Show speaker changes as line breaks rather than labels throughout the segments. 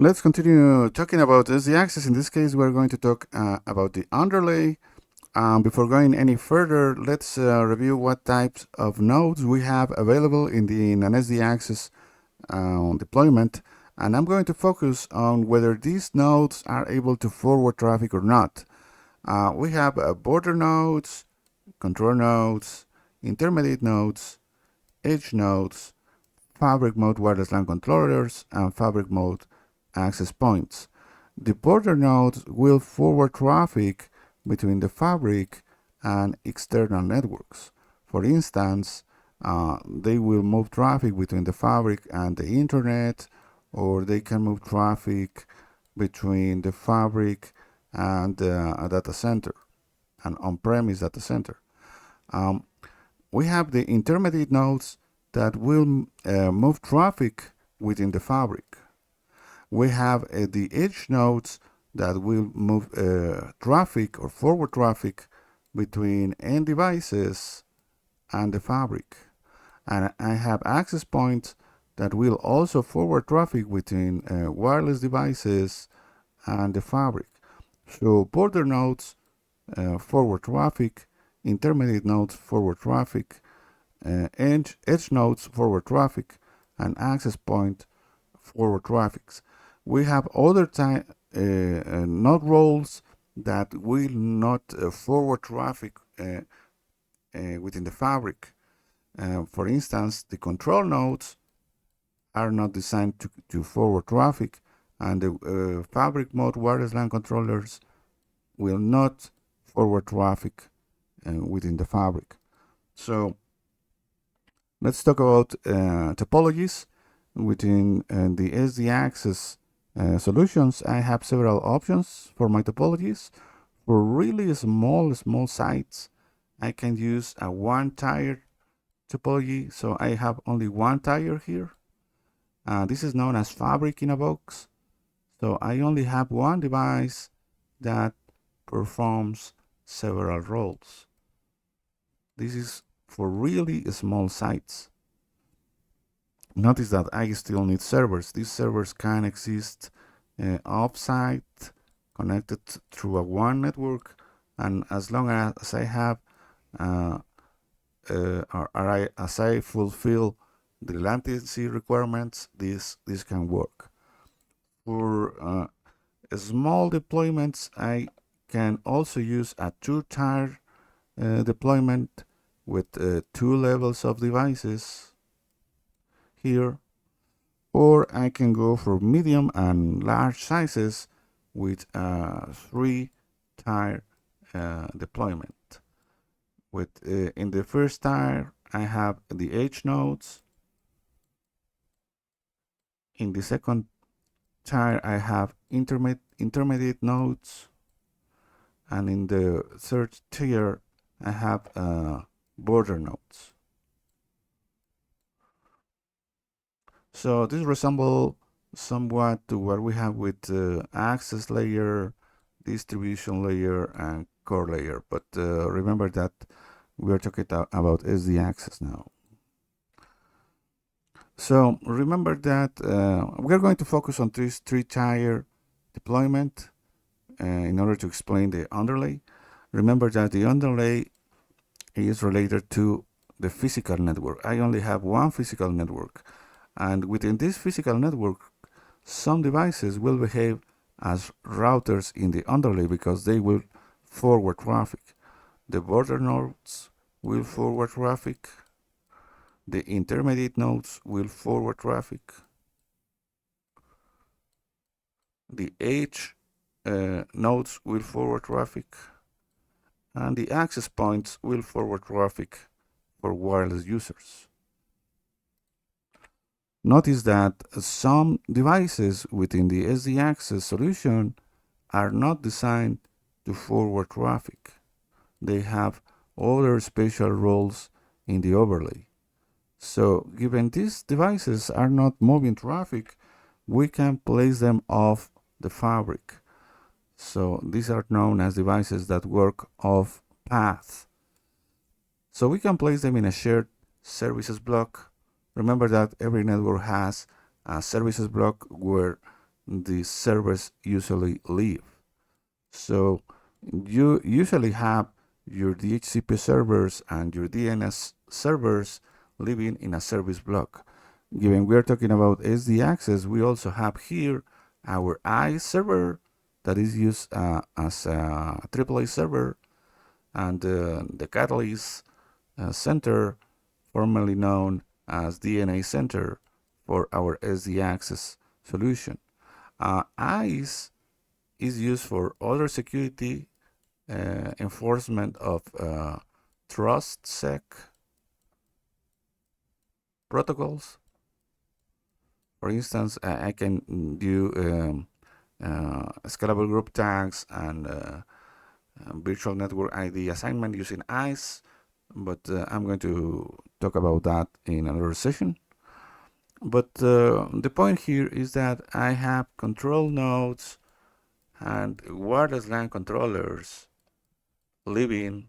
Let's continue talking about SD-Access. In this case, we're going to talk about the underlay. Before going any further, let's review what types of nodes we have available in an SD-Access deployment. And I'm going to focus on whether these nodes are able to forward traffic or not. We have border nodes, control nodes, intermediate nodes, edge nodes, fabric mode wireless LAN controllers, and fabric mode access points. The border nodes will forward traffic between the fabric and external networks. For instance, they will move traffic between the fabric and the internet, or they can move traffic between the fabric and a data center, an on-premise data center. We have the intermediate nodes that will move traffic within the fabric. We have the edge nodes that will move traffic or forward traffic between end devices and the fabric. And I have access points that will also forward traffic between wireless devices and the fabric. So border nodes forward traffic, intermediate nodes forward traffic, edge nodes forward traffic, and access point forward traffics. We have other node roles that will not forward traffic within the fabric. For instance, the control nodes are not designed to forward traffic, and the fabric mode wireless LAN controllers will not forward traffic within the fabric. So let's talk about topologies. Within the SD-Access solutions, I have several options for my topologies. For really small sites, I can use a one-tier topology, so I have only one tier here. This is known as fabric in a box. So I only have one device that performs several roles. This is for really small sites. Notice that I still need servers. These servers can exist off-site, connected through a WAN network, and as long as I have as I fulfill the latency requirements, this can work. For small deployments, I can also use a two-tier deployment with two levels of devices here, or I can go for medium and large sizes with a three-tier deployment. With in the first tier, I have the edge nodes. In the second tier, I have intermediate nodes, and in the third tier, I have border nodes. So this resembles somewhat to what we have with access layer, distribution layer, and core layer. But remember that we are talking about SD-Access now. So remember that we are going to focus on this three-tier deployment in order to explain the underlay. Remember that the underlay is related to the physical network. I only have one physical network. And within this physical network, some devices will behave as routers in the underlay because they will forward traffic. The border nodes will forward traffic. The intermediate nodes will forward traffic. The edge nodes will forward traffic. And the access points will forward traffic for wireless users. Notice that some devices within the SD-Access solution are not designed to forward traffic. They have other special roles in the overlay. So given these devices are not moving traffic, we can place them off the fabric. So these are known as devices that work off path. So we can place them in a shared services block. Remember that every network has a services block where the servers usually live. So you usually have your DHCP servers and your DNS servers living in a service block. Given we're talking about SD-Access, we also have here our I server that is used as a AAA server, and the Catalyst Center, formerly known as DNA Center, for our SD-Access solution. ICE is used for other security enforcement of TrustSec protocols. For instance, I can do scalable group tags and virtual network ID assignment using ICE, but I'm going to talk about that in another session. But the point here is that I have control nodes and wireless LAN controllers living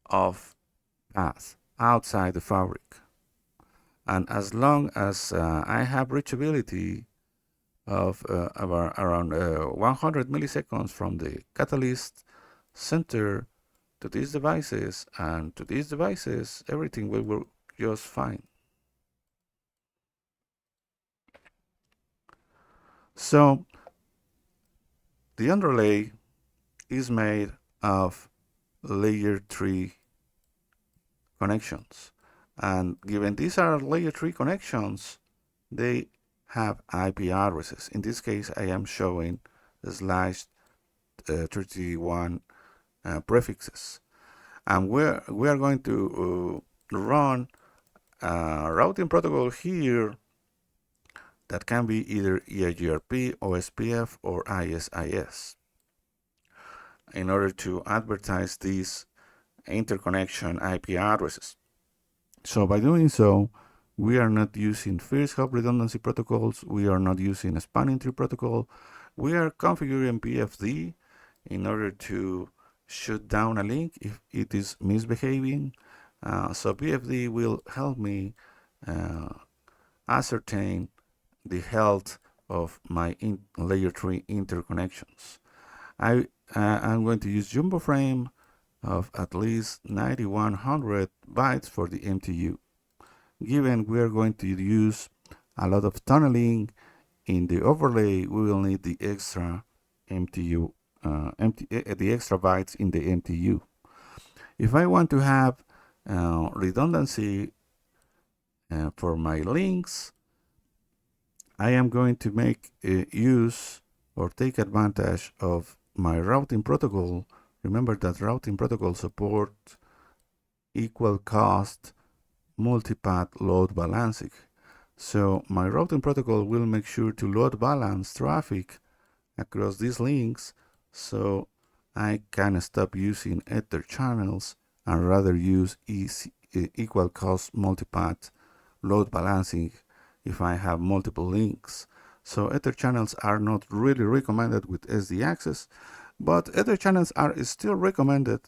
off path outside the fabric. And as long as I have reachability of around 100 milliseconds from the Catalyst Center to these devices and to these devices, everything will work just fine. So the underlay is made of layer 3 connections, and given these are layer 3 connections, they have IP addresses. In this case, I am showing slash 31 prefixes, and we are going to run a routing protocol here that can be either EIGRP, OSPF, or ISIS in order to advertise these interconnection IP addresses. So by doing so, we are not using first hop redundancy protocols, we are not using a spanning tree protocol, we are configuring BFD in order to shut down a link if it is misbehaving. So BFD will help me ascertain the health of my layer 3 interconnections. I'm going to use jumbo frame of at least 9100 bytes for the MTU. Given we are going to use a lot of tunneling in the overlay, we will need the extra MTU, the extra bytes in the MTU. If I want to have redundancy for my links, I am going to make use or take advantage of my routing protocol. Remember that routing protocol supports equal cost multipath load balancing. So my routing protocol will make sure to load balance traffic across these links, so I can stop using Ether channels and rather use equal cost multipath load balancing if I have multiple links. So Ether channels are not really recommended with SD-Access, but Ether channels are still recommended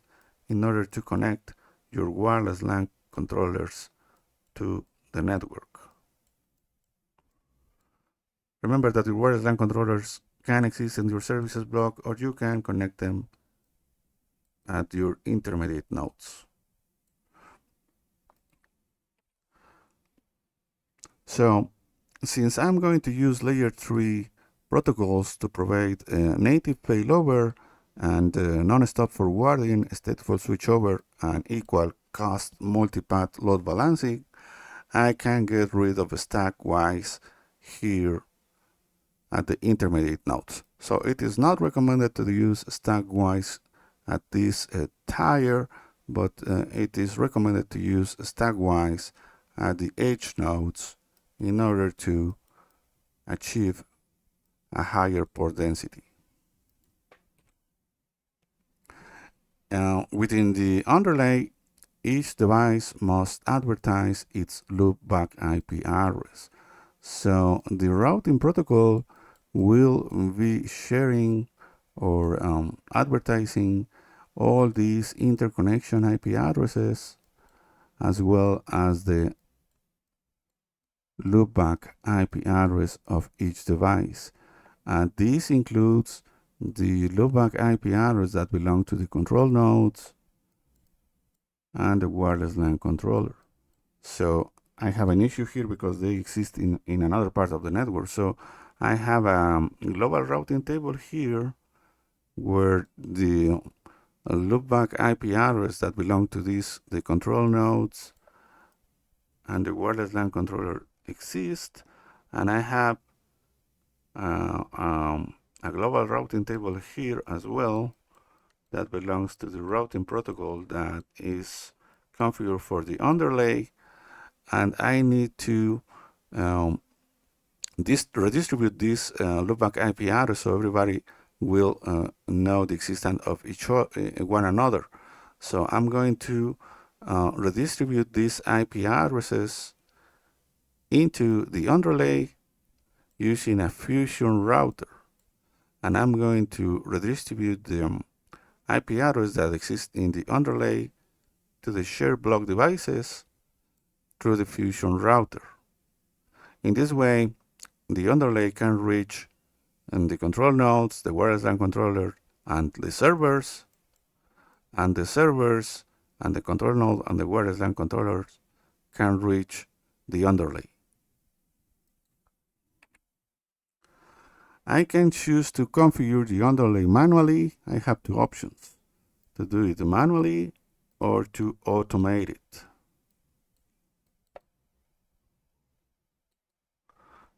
in order to connect your wireless LAN controllers to the network. Remember that your wireless LAN controllers can exist in your services block, or you can connect them at your intermediate nodes. So since I'm going to use layer 3 protocols to provide native failover and non-stop forwarding, stateful switchover, and equal cost multipath load balancing, I can get rid of stack-wise here at the intermediate nodes. So it is not recommended to use stack-wise at this tier, but it is recommended to use stack-wise at the edge nodes in order to achieve a higher port density. Within the underlay, each device must advertise its loopback IP address. So the routing protocol will be sharing or advertising all these interconnection IP addresses as well as the loopback IP address of each device. And this includes the loopback IP address that belong to the control nodes and the wireless LAN controller. So I have an issue here because they exist in another part of the network. So I have a global routing table here where the loopback IP address that belong to the control nodes and the wireless LAN controller exist, and I have a global routing table here as well that belongs to the routing protocol that is configured for the underlay, and I need to redistribute this loopback IP address so everybody will know the existence of one another. So I'm going to redistribute these IP addresses into the underlay using a fusion router, and I'm going to redistribute the IP address that exists in the underlay to the shared block devices through the fusion router. In this way, the underlay can reach the control nodes, the wireless LAN controller, and the servers, and the servers and the control node and the wireless LAN controllers can reach the underlay. I can choose to configure the underlay manually. I have two options: to do it manually or to automate it.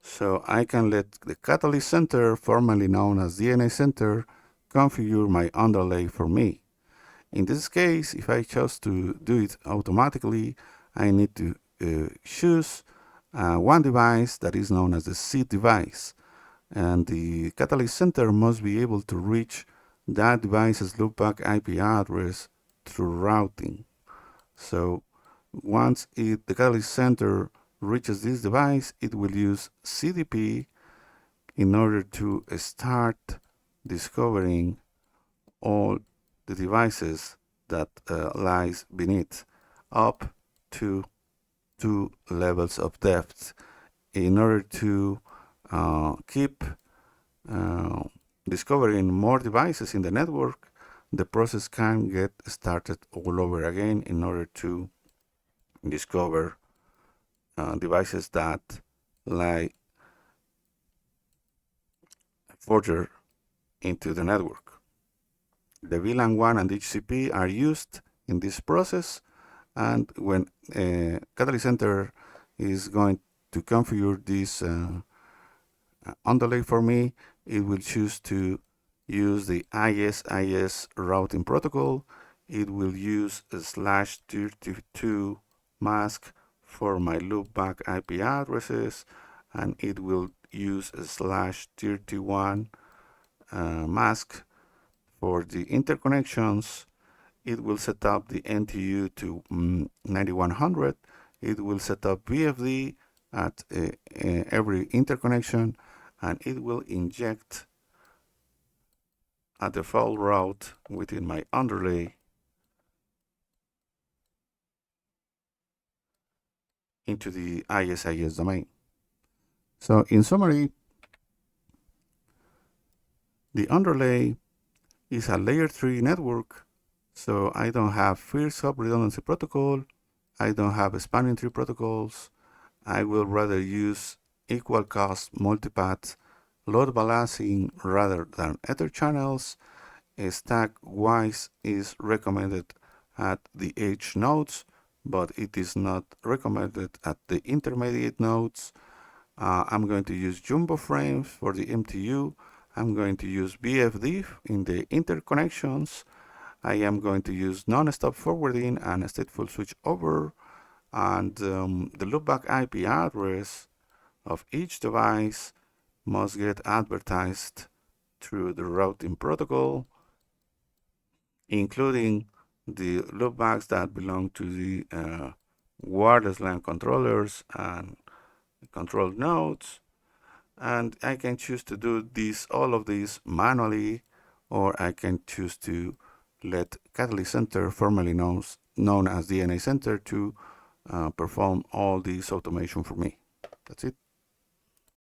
So I can let the Catalyst Center, formerly known as DNA Center, configure my underlay for me. In this case, if I chose to do it automatically, I need to choose one device that is known as the seed device. And the Catalyst Center must be able to reach that device's loopback IP address through routing. So once the Catalyst Center reaches this device, it will use CDP in order to start discovering all the devices that lies beneath, up to 2 levels of depth, in order to keep discovering more devices in the network. The process can get started all over again in order to discover devices that lie further into the network. The VLAN 1 and HCP are used in this process, and when Catalyst Center is going to configure this underlay for me, it will choose to use the ISIS routing protocol. It will use a /32 mask for my loopback IP addresses, and it will use a /31 mask for the interconnections. It will set up the NTU to 9100. It will set up BFD at every interconnection, and it will inject a default route within my underlay into the ISIS domain. So in summary, the underlay is a layer 3 network, so I don't have first hop redundancy protocol, I don't have spanning tree protocols. I will rather use equal cost multipath load balancing rather than ether channels. Stack-wise is recommended at the edge nodes, but it is not recommended at the intermediate nodes. I'm going to use jumbo frames for the MTU. I'm going to use BFD in the interconnections. I am going to use non-stop forwarding and stateful switch over, and the loopback IP address of each device must get advertised through the routing protocol, including the loopbacks that belong to the wireless LAN controllers and control nodes. And I can choose to do all of these manually, or I can choose to let Catalyst Center, formerly known as DNA Center, to perform all this automation for me. That's it.